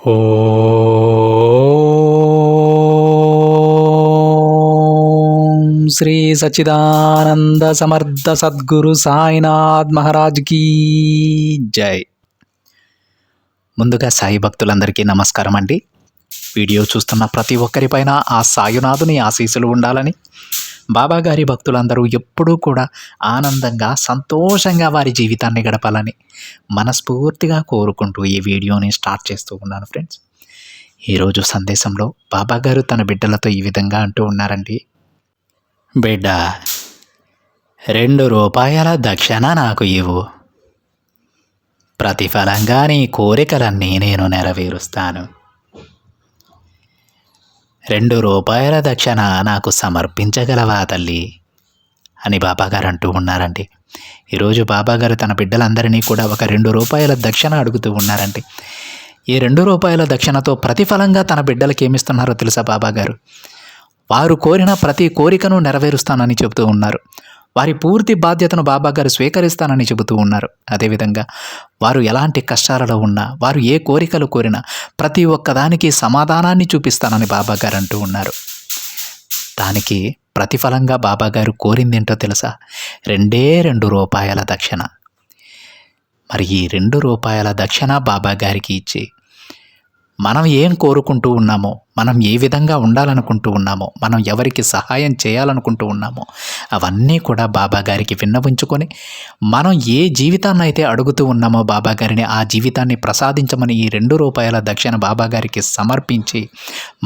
ఓం శ్రీ సచ్చిదానంద సమర్థ సద్గురు సాయినాథ్ మహారాజ్ కీ జై. ముందుగా సాయి భక్తులందరికీ నమస్కారం అండి. వీడియో చూస్తున్న ప్రతి ఒక్కరిపైన ఆ సాయినాథుని ఆశీస్సులు ఉండాలని, బాబాగారి భక్తులందరూ ఎప్పుడూ కూడా ఆనందంగా సంతోషంగా వారి జీవితాన్ని గడపాలని మనస్ఫూర్తిగా కోరుకుంటూ ఈ వీడియోని స్టార్ట్ చేస్తూ ఉన్నాను ఫ్రెండ్స్. ఈరోజు సందేశంలో బాబాగారు తన బిడ్డలతో ఈ విధంగా అంటూ ఉన్నారండి. బిడ్డ, 2 రూపాయల దక్షిణ నాకు ఇవ్వు, ప్రతిఫలంగా నీ కోరికలన్నీ నేను నెరవేరుస్తాను. 2 రూపాయల దక్షిణ నాకు సమర్పించగలవా తల్లి అని బాబాగారు అంటూ ఉన్నారండి. ఈరోజు బాబాగారు తన బిడ్డలందరినీ కూడా ఒక 2 రూపాయల దక్షిణ అడుగుతూ ఉన్నారండి. ఈ 2 రూపాయల దక్షిణతో ప్రతిఫలంగా తన బిడ్డలకి ఏమిస్తున్నారో తెలుసా బాబాగారు? వారు కోరిన ప్రతి కోరికను నెరవేరుస్తానని చెబుతూ ఉన్నారు. వారి పూర్తి బాధ్యతను బాబాగారు స్వీకరిస్తానని చెబుతూ ఉన్నారు. అదేవిధంగా వారు ఎలాంటి కష్టాలలో ఉన్నా, వారు ఏ కోరికలు కోరినా ప్రతి ఒక్కదానికి సమాధానాన్ని చూపిస్తానని బాబాగారు అంటూ ఉన్నారు. దానికి ప్రతిఫలంగా బాబాగారు కోరిందేంటో తెలుసా? 2 రూపాయల దక్షిణ. మరి ఈ 2 రూపాయల దక్షిణ బాబాగారికి ఇచ్చి మనం ఏం కోరుకుంటూ ఉన్నామో, మనం ఏ విధంగా ఉండాలనుకుంటూ ఉన్నామో, మనం ఎవరికి సహాయం చేయాలనుకుంటూ ఉన్నామో అవన్నీ కూడా బాబాగారికి విన్నవించుకొని, మనం ఏ జీవితాన్ని అయితే అడుగుతూ ఉన్నామో బాబాగారిని ఆ జీవితాన్ని ప్రసాదించమని ఈ 2 రూపాయల దక్షిణ బాబాగారికి సమర్పించి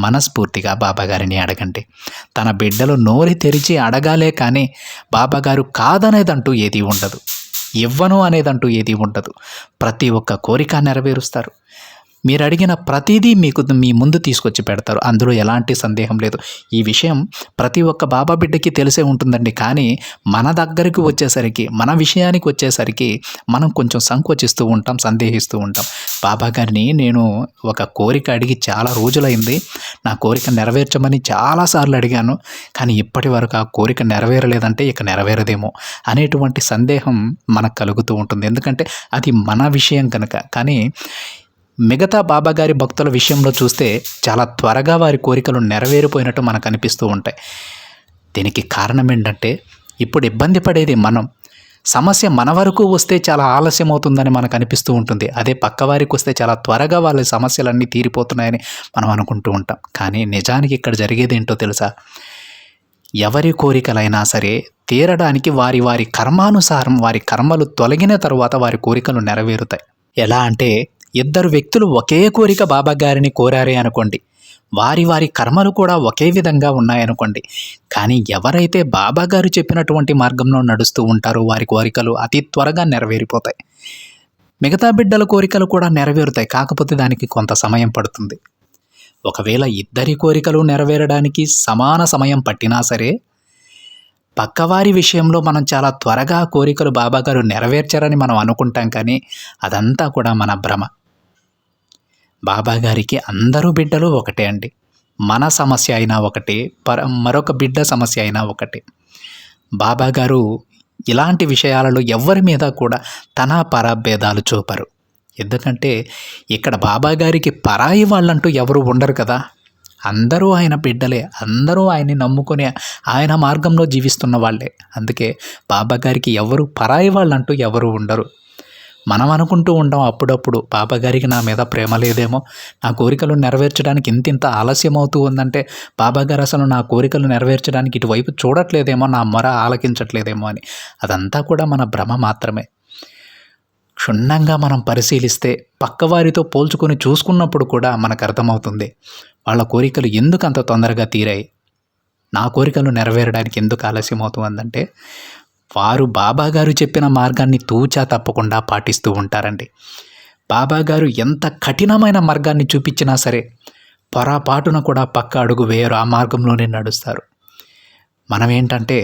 మనస్ఫూర్తిగా బాబాగారిని అడగండి. తన బిడ్డలు నోరు తెరిచి అడగాలే కానీ బాబాగారు కాదనేదంటూ ఏదీ ఉండదు, ఇవ్వను అనేదంటూ ఏదీ ఉండదు. ప్రతి ఒక్క కోరిక నెరవేరుస్తారు. మీరు అడిగిన ప్రతిదీ మీ ముందు తీసుకొచ్చి పెడతారు. అందులో ఎలాంటి సందేహం లేదు. ఈ విషయం ప్రతి ఒక్క బాబా బిడ్డకి తెలిసే ఉంటుందండి. కానీ మన దగ్గరికి వచ్చేసరికి, మన విషయానికి వచ్చేసరికి మనం కొంచెం సంకోచిస్తూ ఉంటాం, సందేహిస్తూ ఉంటాం. బాబా గారిని నేను ఒక కోరిక అడిగి చాలా రోజులైంది, నా కోరిక నెరవేర్చమని చాలాసార్లు అడిగాను, కానీ ఇప్పటి వరకు ఆ కోరిక నెరవేరలేదంటే ఇక నెరవేరదేమో అనేటువంటి సందేహం మనకు కలుగుతూ ఉంటుంది. ఎందుకంటే అది మన విషయం కనుక. కానీ మిగతా బాబాగారి భక్తుల విషయంలో చూస్తే చాలా త్వరగా వారి కోరికలు నెరవేరిపోయినట్టు మనకు అనిపిస్తూ ఉంటాయి. దీనికి కారణం ఏంటంటే, ఇప్పుడు ఇబ్బంది పడేది మనం. సమస్య మన వరకు వస్తే చాలా ఆలస్యం అవుతుందని మనకు అనిపిస్తూ ఉంటుంది. అదే పక్కవారికి వస్తే చాలా త్వరగా వాళ్ళ సమస్యలన్నీ తీరిపోతున్నాయని మనం అనుకుంటూ ఉంటాం. కానీ నిజానికి ఇక్కడ జరిగేది ఏంటో తెలుసా? ఎవరి కోరికలైనా సరే తీరడానికి వారి వారి కర్మానుసారం, వారి కర్మలు తొలగిన తరువాత వారి కోరికలు నెరవేరుతాయి. ఎలా అంటే, 2 వ్యక్తులు ఒకే కోరిక బాబాగారిని కోరారే అనుకోండి, వారి వారి కర్మలు కూడా ఒకే విధంగా ఉన్నాయనుకోండి. కానీ ఎవరైతే బాబాగారు చెప్పినటువంటి మార్గంలో నడుస్తూ ఉంటారో వారి కోరికలు అతి త్వరగా నెరవేరిపోతాయి. మిగతా బిడ్డల కోరికలు కూడా నెరవేరుతాయి, కాకపోతే దానికి కొంత సమయం పడుతుంది. ఒకవేళ ఇద్దరి కోరికలు నెరవేరడానికి సమాన సమయం పట్టినా సరే, పక్కవారి విషయంలో మనం చాలా త్వరగా కోరికలు బాబాగారు నెరవేర్చారని మనం అనుకుంటాం. కానీ అదంతా కూడా మన భ్రమ. బాబాగారికి అందరూ బిడ్డలు ఒకటే అండి. మన సమస్య అయినా ఒకటే, మరొక బిడ్డ సమస్య అయినా ఒకటే. బాబాగారు ఇలాంటి విషయాలలో ఎవరి మీద కూడా తన పరభేదాలు చూపరు. ఎందుకంటే ఇక్కడ బాబాగారికి పరాయి వాళ్ళంటూ ఎవరు ఉండరు కదా. అందరూ ఆయన బిడ్డలే, అందరూ ఆయన్ని నమ్ముకుని ఆయన మార్గంలో జీవిస్తున్న వాళ్ళే. అందుకే బాబాగారికి ఎవరు పరాయి వాళ్ళంటూ ఎవరు ఉండరు. మనం అనుకుంటూ ఉంటాం అప్పుడప్పుడు, బాబాగారికి నా మీద ప్రేమ లేదేమో, నా కోరికలు నెరవేర్చడానికి ఇంత ఆలస్యం అవుతూ ఉందంటే బాబాగారు అసలు నా కోరికలు నెరవేర్చడానికి ఇటువైపు చూడట్లేదేమో, నా మొర ఆలకించట్లేదేమో అని. అదంతా కూడా మన భ్రమ మాత్రమే. క్షుణ్ణంగా మనం పరిశీలిస్తే, పక్కవారితో పోల్చుకొని చూసుకున్నప్పుడు కూడా మనకు అర్థమవుతుంది వాళ్ళ కోరికలు ఎందుకు అంత తొందరగా తీరాయి, నా కోరికలు నెరవేరడానికి ఎందుకు ఆలస్యం అవుతుందంటే వారు బాబాగారు చెప్పిన మార్గాన్ని తూచా తప్పకుండా పాటిస్తూ ఉంటారండి. బాబాగారు ఎంత కఠినమైన మార్గాన్ని చూపించినా సరే పొరపాటున కూడా పక్క అడుగు వేయరు, ఆ మార్గంలోనే నడుస్తారు. మనం ఏంటంటే,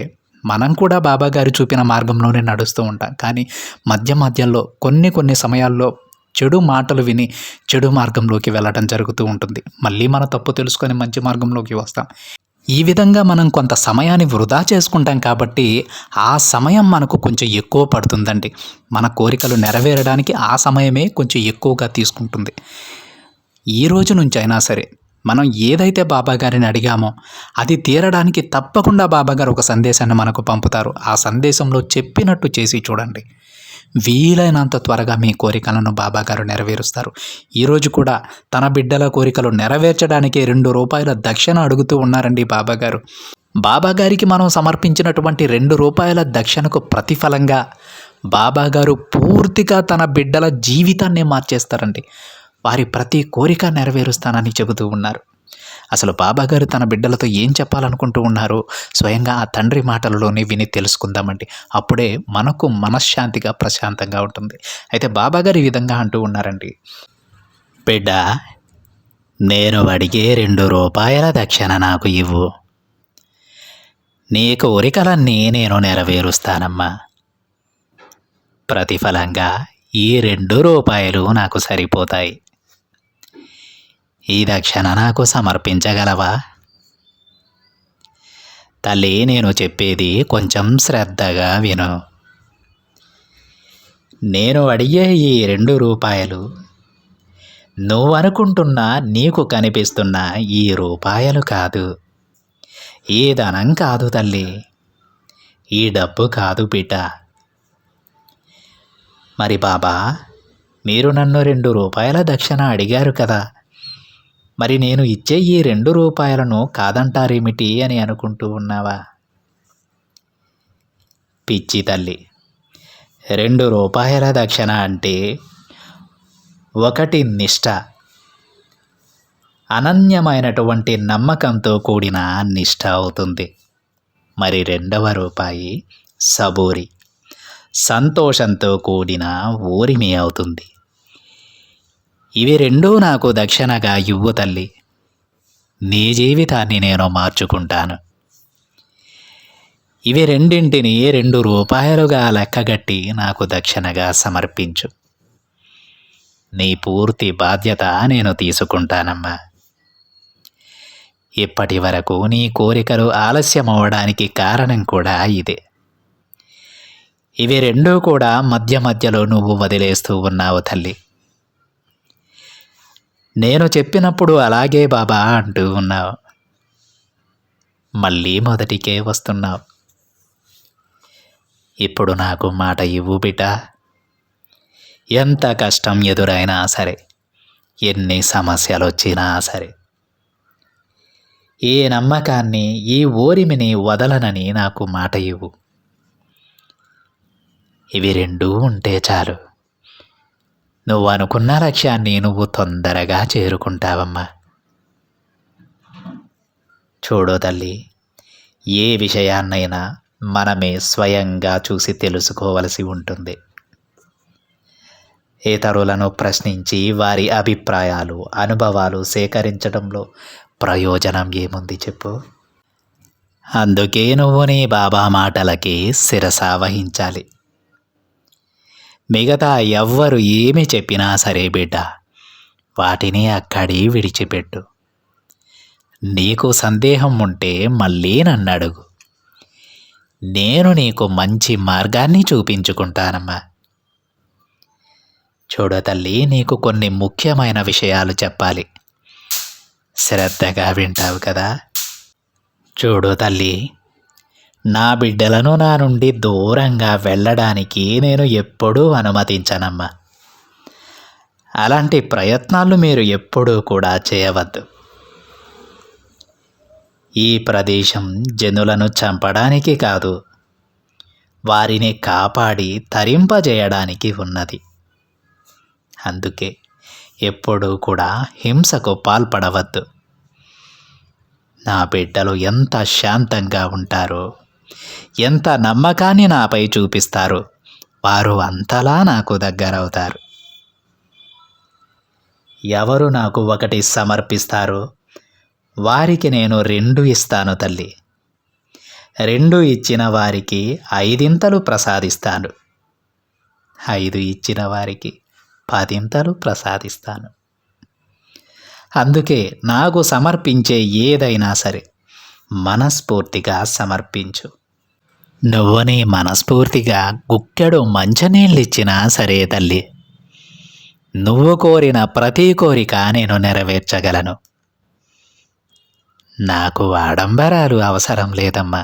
మనం కూడా బాబాగారు చూపిన మార్గంలోనే నడుస్తూ ఉంటాం. కానీ మధ్యలో కొన్ని సమయాల్లో చెడు మాటలు విని చెడు మార్గంలోకి వెళ్ళడం జరుగుతూ ఉంటుంది. మళ్ళీ మన తప్పు తెలుసుకొని మంచి మార్గంలోకి వస్తాం. ఈ విధంగా మనం కొంత సమయాన్ని వృధా చేసుకుంటాం. కాబట్టి ఆ సమయం మనకు కొంచెం ఎక్కువ పడుతుందండి. మన కోరికలు నెరవేరడానికి ఆ సమయమే కొంచెం ఎక్కువగా తీసుకుంటుంది. ఈ రోజు నుంచైనా సరే మనం ఏదైతే బాబాగారిని అడిగామో అది తీరడానికి తప్పకుండా బాబాగారు ఒక సందేశాన్ని మనకు పంపుతారు. ఆ సందేశంలో చెప్పినట్టు చేసి చూడండి. వీలైనంత త్వరగా మీ కోరికలను బాబాగారు నెరవేరుస్తారు. ఈరోజు కూడా తన బిడ్డల కోరికలు నెరవేర్చడానికి ₹2 దక్షిణ అడుగుతూ ఉన్నారండి బాబాగారు. బాబాగారికి మనం సమర్పించినటువంటి ₹2 దక్షిణకు ప్రతిఫలంగా బాబాగారు పూర్తిగా తన బిడ్డల జీవితాన్ని మార్చేస్తారండి. వారి ప్రతి కోరిక నెరవేరుస్తానని చెబుతూ ఉన్నారు. అసలు బాబాగారు తన బిడ్డలతో ఏం చెప్పాలనుకుంటూ ఉన్నారో స్వయంగా ఆ తండ్రి మాటలలోనే విని తెలుసుకుందామండి. అప్పుడే మనకు మనశ్శాంతిగా ప్రశాంతంగా ఉంటుంది. అయితే బాబాగారు ఈ విధంగా అంటూ ఉన్నారండి. బిడ్డ, నేను అడిగే ₹2 దక్షిణ నాకు ఇవ్వు. నీ కోరికలన్నీ నేను నెరవేరుస్తానమ్మా. ప్రతిఫలంగా ఈ ₹2 నాకు సరిపోతాయి. ఈ దక్షిణ నాకు సమర్పించగలవా? తల్లి, నేను చెప్పేది కొంచెం శ్రద్ధగా విను. నేను అడిగే ఈ ₹2 నువ్వు అనుకుంటున్న, నీకు కనిపిస్తున్న ఈ రూపాయలు కాదు. ఈ ధనం కాదు తల్లి. ఈ డబ్బు కాదు బిడ్డ. మరి బాబా, మీరు నన్ను ₹2 దక్షిణ అడిగారు కదా, మరి నేను ఇచ్చే ఈ ₹2 కాదంటారేమిటి అని అనుకుంటూ ఉన్నావా? పిచ్చి తల్లి, ₹2 దక్షిణ అంటే ఒకటి నిష్ఠ, అనన్యమైనటువంటి నమ్మకంతో కూడిన నిష్ఠ అవుతుంది. మరి ₹2 సబూరి, సంతోషంతో కూడిన ఊరిమి అవుతుంది. ఇవి రెండూ నాకు దక్షిణగా ఇవ్వు తల్లి. నీ జీవితాన్ని నేను మార్చుకుంటాను. ఇవి రెండింటిని ₹2గా లెక్కగట్టి నాకు దక్షిణగా సమర్పించు. నీ పూర్తి బాధ్యత నేను తీసుకుంటానమ్మా. ఇప్పటి వరకు నీ కోరికలు ఆలస్యం అవ్వడానికి కారణం కూడా ఇదే. ఇవి రెండూ కూడా మధ్య మధ్యలో నువ్వు వదిలేస్తూ ఉన్నావు తల్లి. నేను చెప్పినప్పుడు అలాగే బాబా అంటూ ఉన్నావు. మళ్ళీ మొదటికే వస్తున్నావు. ఇప్పుడు నాకు మాట ఇవ్వు బిడ్డ. ఎంత కష్టం ఎదురైనా సరే, ఎన్ని సమస్యలు వచ్చినా సరే, ఈ నమ్మకాన్ని, ఈ ఓరిమిని వదలనని నాకు మాట ఇవ్వు. ఇవి రెండూ ఉంటే చాలు. నువ్వు అనుకున్న లక్ష్యాన్ని నువ్వు తొందరగా చేరుకుంటావమ్మా. చూడు తల్లి, ఏ విషయాన్నైనా మనమే స్వయంగా చూసి తెలుసుకోవలసి ఉంటుంది. ఇతరులను ప్రశ్నించి వారి అభిప్రాయాలు, అనుభవాలు సేకరించడంలో ప్రయోజనం ఏముంది చెప్పు? అందుకే నువ్వు నీ బాబా మాటలకి శిరస వహించాలి. మిగతా ఎవ్వరు ఏమి చెప్పినా సరే బిడ్డ, వాటిని అక్కడి విడిచిపెట్టు. నీకు సందేహం ఉంటే మళ్ళీ నన్ను అడుగు. నేను నీకు మంచి మార్గాన్ని చూపించుకుంటానమ్మా. చూడు తల్లి, నీకు కొన్ని ముఖ్యమైన విషయాలు చెప్పాలి. శ్రద్ధగా వింటావు కదా? చూడు తల్లి, నా బిడ్డలను నా నుండి దూరంగా వెళ్ళడానికి నేను ఎప్పుడూ అనుమతించనమ్మా. అలాంటి ప్రయత్నాలు మీరు ఎప్పుడూ కూడా చేయవద్దు. ఈ ప్రదేశం జనులను చంపడానికి కాదు, వారిని కాపాడి తరింపజేయడానికి ఉన్నది. అందుకే ఎప్పుడూ కూడా హింసకు పాల్పడవద్దు. నా బిడ్డలు ఎంత శాంతంగా ఉంటారో, ఎంత నమ్మకాన్ని నాపై చూపిస్తారో, వారు అంతలా నాకు దగ్గరవుతారు. ఎవరు నాకు 1 సమర్పిస్తారో వారికి నేను 2 ఇస్తాను తల్లి. 2 ఇచ్చిన వారికి 5 ప్రసాదిస్తాను. 5 ఇచ్చిన వారికి 10 ప్రసాదిస్తాను. అందుకే నాకు సమర్పించే ఏదైనా సరే మనస్ఫూర్తిగా సమర్పించు. నువ్వు నీ మనస్ఫూర్తిగా గుక్కెడు మంచినీళ్ళిచ్చినా సరే తల్లి, నువ్వు కోరిన ప్రతి కోరిక నేను నెరవేర్చగలను. నాకు ఆడంబరాలు అవసరం లేదమ్మా.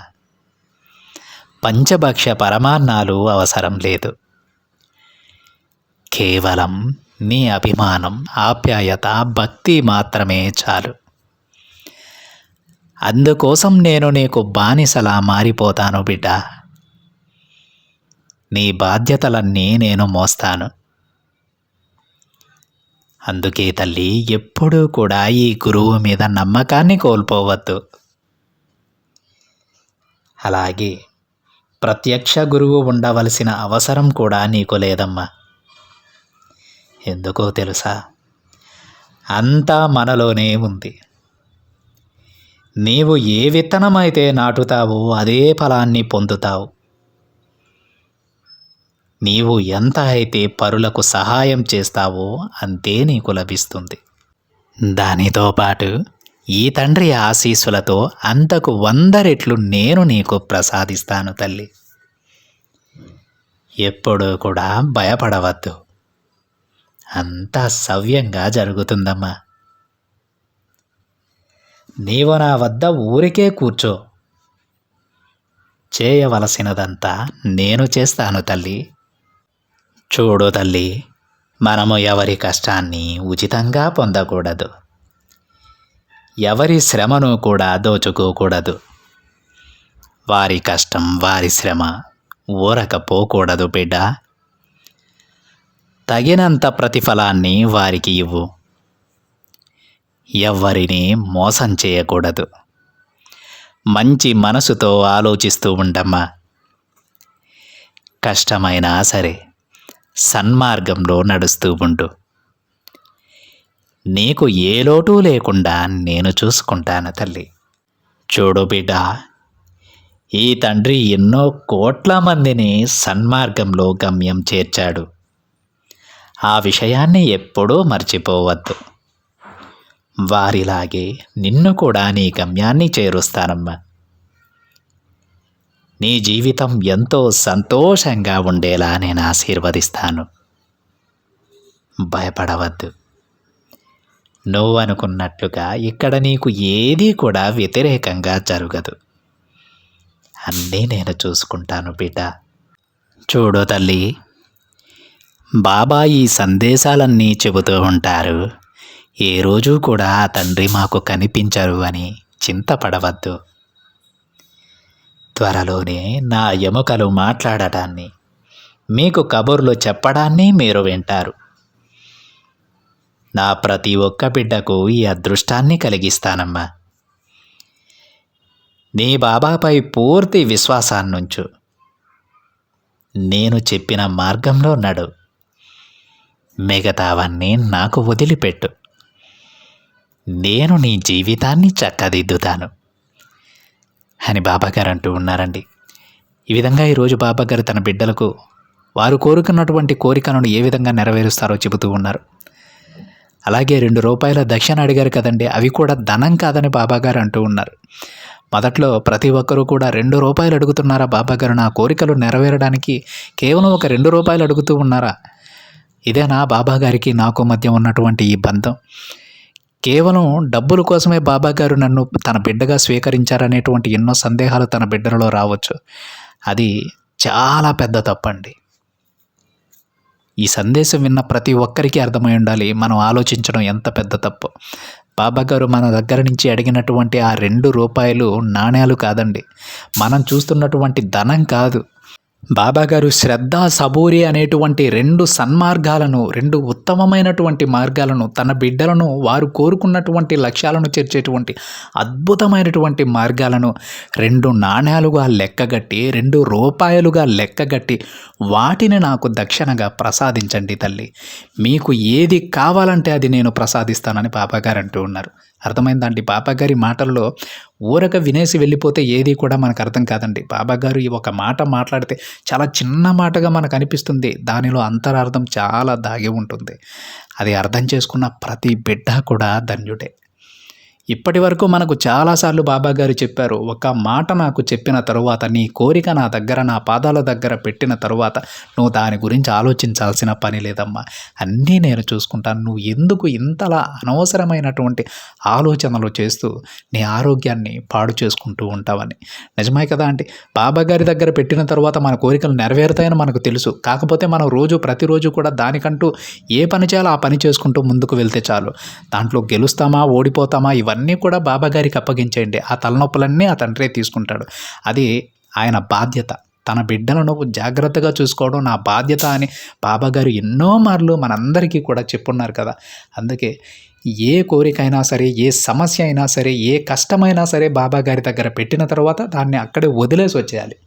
పంచభక్ష పరమాన్నాలు అవసరం లేదు. కేవలం నీ అభిమానం, ఆప్యాయత, భక్తి మాత్రమే చాలు. అందుకోసం నేను నీకు బానిసలా మారిపోతాను బిడ్డ. నీ బాధ్యతలన్నీ నేను మోస్తాను. అందుకే తల్లి, ఎప్పుడూ కూడా ఈ గురువు మీద నమ్మకాన్ని కోల్పోవద్దు. అలాగే ప్రత్యక్ష గురువు ఉండవలసిన అవసరం కూడా నీకు లేదమ్మా. ఎందుకో తెలుసా? అంతా మనలోనే ఉంది. నీవు ఏ విత్తనమైతే నాటుతావో అదే ఫలాన్ని పొందుతావు. నీవు ఎంత అయితే పరులకు సహాయం చేస్తావో అంతే నీకు లభిస్తుంది. దానితో పాటు ఈ తండ్రి ఆశీస్సులతో అంతకు 100 రెట్లు నేను నీకు ప్రసాదిస్తాను తల్లి. ఎప్పుడూ కూడా భయపడవద్దు. అంతా సవ్యంగా జరుగుతుందమ్మా. నీవు నా వద్ద ఊరికే కూర్చో. చేయవలసినదంతా నేను చేస్తాను తల్లి. చూడు తల్లి, మనము ఎవరి కష్టాన్ని ఉచితంగా పొందకూడదు. ఎవరి శ్రమను కూడా దోచుకోకూడదు. వారి కష్టం, వారి శ్రమ ఊరకపోకూడదు బిడ్డ. తగినంత ప్రతిఫలాన్ని వారికి ఇవ్వు. ఎవ్వరిని మోసం చేయకూడదు. మంచి మనసుతో ఆలోచిస్తూ ఉండమ్మా. కష్టమైనా సరే సన్మార్గంలో నడుస్తూ ఉండు. నీకు ఏ లోటు లేకుండా నేను చూసుకుంటాను తల్లి. చూడు బిడ్డ, ఈ తండ్రి ఎన్నో కోట్ల మందిని సన్మార్గంలో గమ్యం చేర్చాడు. ఆ విషయాన్ని ఎప్పుడూ మర్చిపోవద్దు. వారిలాగే నిన్ను కూడా నీ గమ్యాన్ని చేరుస్తానమ్మా. నీ జీవితం ఎంతో సంతోషంగా ఉండేలా నేను ఆశీర్వదిస్తాను. భయపడవద్దు. నువ్వు అనుకున్నట్లుగా ఇక్కడ నీకు ఏదీ కూడా వ్యతిరేకంగా జరగదు. అన్నీ నేను చూసుకుంటాను బిడ్డ. చూడు తల్లి, బాబా ఈ సందేశాలన్నీ చెబుతూ ఉంటారు. ఏ రోజు కూడా ఆ తండ్రి మాకు కనిపించరు అని చింతపడవద్దు. త్వరలోనే నా ఎముకలు మాట్లాడటాన్ని, మీకు కబుర్లు చెప్పడాన్ని మీరు వింటారు. నా ప్రతి ఒక్క బిడ్డకు ఈ అదృష్టాన్ని కలిగిస్తానమ్మా. నీ బాబాపై పూర్తి విశ్వాసాన్నుంచు. నేను చెప్పిన మార్గంలో నడు. మిగతావన్నీ నాకు వదిలిపెట్టు. నేను నీ జీవితాన్ని చక్కదిద్దుతాను అని బాబాగారు అంటూ ఉన్నారండి. ఈ విధంగా ఈరోజు బాబాగారు తన బిడ్డలకు వారు కోరుకున్నటువంటి కోరికలను ఏ విధంగా నెరవేరుస్తారో చెబుతూ ఉన్నారు. అలాగే 2 రూపాయల దక్షిణ అడిగారు కదండి, అవి కూడా ధనం కాదని బాబాగారు అంటూ ఉన్నారు. మొదట్లో ప్రతి ఒక్కరూ కూడా 2 రూపాయలు అడుగుతున్నారా బాబాగారు, నా కోరికలు నెరవేరడానికి కేవలం ఒక 2 రూపాయలు అడుగుతూ ఉన్నారా? ఇదేనా బాబాగారికి నాకు మధ్య ఉన్నటువంటి ఈ బంధం? కేవలం డబ్బుల కోసమే బాబాగారు నన్ను తన బిడ్డగా స్వీకరించారనేటువంటి ఎన్నో సందేహాలు తన బిడ్డలలో రావచ్చు. అది చాలా పెద్ద తప్పండి. ఈ సందేశం విన్న ప్రతి ఒక్కరికి అర్థమై ఉండాలి మనం ఆలోచించడం ఎంత పెద్ద తప్పు. బాబాగారు మన దగ్గర నుంచి అడిగినటువంటి ఆ 2 రూపాయలు నాణ్యాలు కాదండి, మనం చూస్తున్నటువంటి ధనం కాదు. బాబాగారు శ్రద్ధ, సబూరి అనేటువంటి 2 సన్మార్గాలను, 2 ఉత్తమమైనటువంటి మార్గాలను, తన బిడ్డలను వారు కోరుకున్నటువంటి లక్ష్యాలను చేర్చేటువంటి అద్భుతమైనటువంటి మార్గాలను 2 నాణ్యాలుగా లెక్కగట్టి, 2 రూపాయలుగా లెక్కగట్టి వాటిని నాకు దక్షిణగా ప్రసాదించండి తల్లి. మీకు ఏది కావాలంటే అది నేను ప్రసాదిస్తానని బాబాగారు అంటూ ఉన్నారు. అర్థమైందండి? బాబాగారి మాటల్లో ఊరక వినేసి వెళ్ళిపోతే ఏది కూడా మనకు అర్థం కాదండి. బాబాగారు ఈ ఒక మాట మాట్లాడితే చాలా చిన్న మాటగా మనకు అనిపిస్తుంది, దానిలో అంతరార్థం చాలా దాగి ఉంటుంది. అది అర్థం చేసుకున్న ప్రతి బిడ్డ కూడా ధన్యుడే. ఇప్పటి వరకు మనకు చాలాసార్లు బాబాగారు చెప్పారు. ఒక మాట నాకు చెప్పిన తరువాత, నీ కోరిక నా దగ్గర నా పాదాల దగ్గర పెట్టిన తరువాత నువ్వు దాని గురించి ఆలోచించాల్సిన పని లేదమ్మా, అన్నీ నేను చూసుకుంటాను. నువ్వు ఎందుకు ఇంతలా అనవసరమైనటువంటి ఆలోచనలు చేస్తూ నీ ఆరోగ్యాన్ని పాడు చేసుకుంటూ ఉంటావని. నిజమే కదా అండి. బాబాగారి దగ్గర పెట్టిన తర్వాత మన కోరికలు నెరవేరుతాయని మనకు తెలుసు. కాకపోతే మనం ప్రతిరోజు కూడా దానికంటూ ఏ పని చేయాలో ఆ పని చేసుకుంటూ ముందుకు వెళ్తే చాలు. దాంట్లో గెలుస్తామా ఓడిపోతామా ఇవన్నీ కూడా బాబాగారికి అప్పగించేయండి. ఆ తలనొప్పులన్నీ ఆ తండ్రే తీసుకుంటాడు. అది ఆయన బాధ్యత. తన బిడ్డలను జాగ్రత్తగా చూసుకోవడం నా బాధ్యత అని బాబాగారు ఎన్నో మార్లు మనందరికీ కూడా చెప్పున్నారు కదా. అందుకే ఏ కోరికైనా సరే, ఏ సమస్య అయినా సరే, ఏ కష్టమైనా సరే బాబాగారి దగ్గర పెట్టిన తర్వాత దాన్ని అక్కడే వదిలేసి వచ్చేయాలి.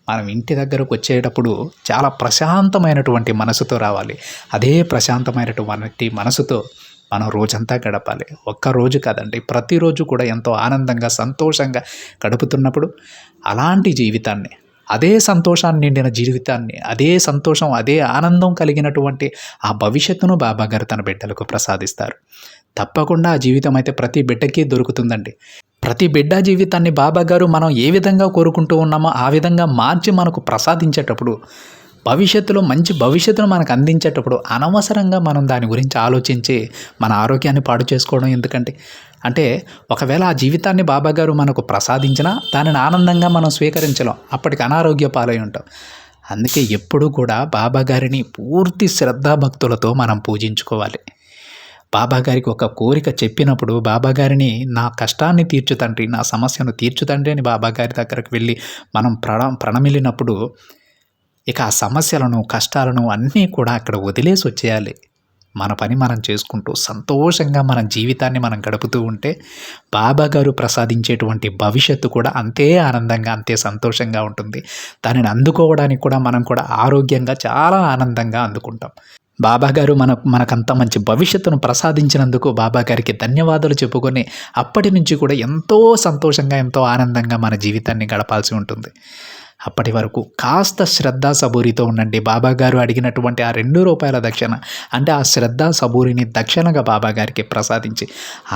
మనం ఇంటి దగ్గరకు వచ్చేటప్పుడు చాలా ప్రశాంతమైనటువంటి మనసుతో రావాలి. అదే ప్రశాంతమైనటువంటి మనసుతో మనం రోజంతా గడపాలి. ఒక్కరోజు కాదండి, ప్రతిరోజు కూడా ఎంతో ఆనందంగా సంతోషంగా గడుపుతున్నప్పుడు అలాంటి జీవితాన్ని, అదే సంతోషాన్ని నిండిన జీవితాన్ని, అదే సంతోషం అదే ఆనందం కలిగినటువంటి ఆ భవిష్యత్తును బాబాగారు తన బిడ్డలకు ప్రసాదిస్తారు. తప్పకుండా ఆ జీవితం అయితే ప్రతి బిడ్డకి దొరుకుతుందండి. ప్రతి బిడ్డ జీవితాన్ని బాబాగారు మనం ఏ విధంగా కోరుకుంటూ ఉన్నామో ఆ విధంగా మార్చి మనకు ప్రసాదించేటప్పుడు, భవిష్యత్తులో మంచి భవిష్యత్తును మనకు అందించేటప్పుడు అనవసరంగా మనం దాని గురించి ఆలోచించి మన ఆరోగ్యాన్ని పాడు చేసుకోవడం ఎందుకంటే, అంటే ఒకవేళ ఆ జీవితాన్ని బాబాగారు మనకు ప్రసాదించినా దానిని ఆనందంగా మనం స్వీకరించలేం. అప్పటికి అనారోగ్య పాలై ఉంటాం. అందుకే ఎప్పుడూ కూడా బాబాగారిని పూర్తి శ్రద్ధాభక్తులతో మనం పూజించుకోవాలి. బాబాగారికి ఒక కోరిక చెప్పినప్పుడు బాబాగారిని నా కష్టాన్ని తీర్చు తండ్రి, నా సమస్యను తీర్చు తండ్రి అని బాబాగారి దగ్గరకు వెళ్ళి మనం ప్రణమిల్లినప్పుడు ఇక ఆ సమస్యలను కష్టాలను అన్నీ కూడా అక్కడ వదిలేసి వచ్చేయాలి. మన పని మనం చేసుకుంటూ సంతోషంగా మన జీవితాన్ని మనం గడుపుతూ ఉంటే బాబాగారు ప్రసాదించేటువంటి భవిష్యత్తు కూడా అంతే ఆనందంగా అంతే సంతోషంగా ఉంటుంది. దానిని అందుకోవడానికి కూడా మనం కూడా ఆరోగ్యంగా చాలా ఆనందంగా అందుకుంటాం. బాబాగారు మనకంత మంచి భవిష్యత్తును ప్రసాదించినందుకు బాబాగారికి ధన్యవాదాలు చెప్పుకొని అప్పటి నుంచి కూడా ఎంతో సంతోషంగా ఎంతో ఆనందంగా మన జీవితాన్ని గడపాల్సి ఉంటుంది. అప్పటి వరకు కాస్త శ్రద్ధ సబూరితో ఉండండి. బాబాగారు అడిగినటువంటి ఆ ₹2 దక్షిణ అంటే ఆ శ్రద్ధ సబూరిని దక్షిణగా బాబాగారికి ప్రసాదించి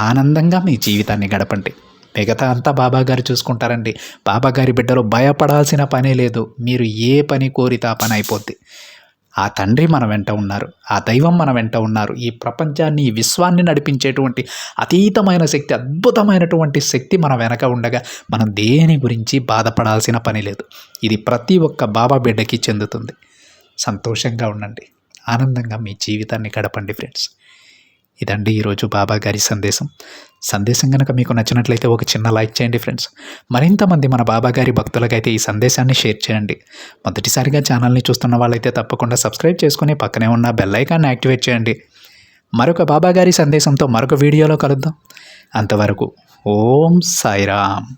ఆనందంగా మీ జీవితాన్ని గడపండి. మిగతా అంతా బాబాగారు చూసుకుంటారండి. బాబాగారి బిడ్డలు భయపడాల్సిన పనే లేదు. మీరు ఏ పని కోరితే ఆ పని అయిపోద్ది. ఆ తండ్రి మన వెంట ఉన్నారు, ఆ దైవం మన వెంట ఉన్నారు. ఈ ప్రపంచాన్ని ఈ విశ్వాన్ని నడిపించేటువంటి అతీతమైన శక్తి, అద్భుతమైనటువంటి శక్తి మన వెనక ఉండగా మనం దేని గురించి బాధపడాల్సిన పని లేదు. ఇది ప్రతి ఒక్క బాబా బిడ్డకి చెందుతుంది. సంతోషంగా ఉండండి, ఆనందంగా మీ జీవితాన్ని గడపండి ఫ్రెండ్స్. ఇదండి ఈరోజు బాబాగారి సందేశం కనుక మీకు నచ్చినట్లయితే ఒక చిన్న లైక్ చేయండి ఫ్రెండ్స్. మరింతమంది మన బాబాగారి భక్తులకైతే ఈ సందేశాన్ని షేర్ చేయండి. మొదటిసారిగా ఛానల్ని చూస్తున్న వాళ్ళైతే తప్పకుండా సబ్స్క్రైబ్ చేసుకుని పక్కనే ఉన్న బెల్ ఐకాన్ని యాక్టివేట్ చేయండి. మరొక బాబాగారి సందేశంతో మరొక వీడియోలో కలుద్దాం. అంతవరకు ఓం సాయిరామ్.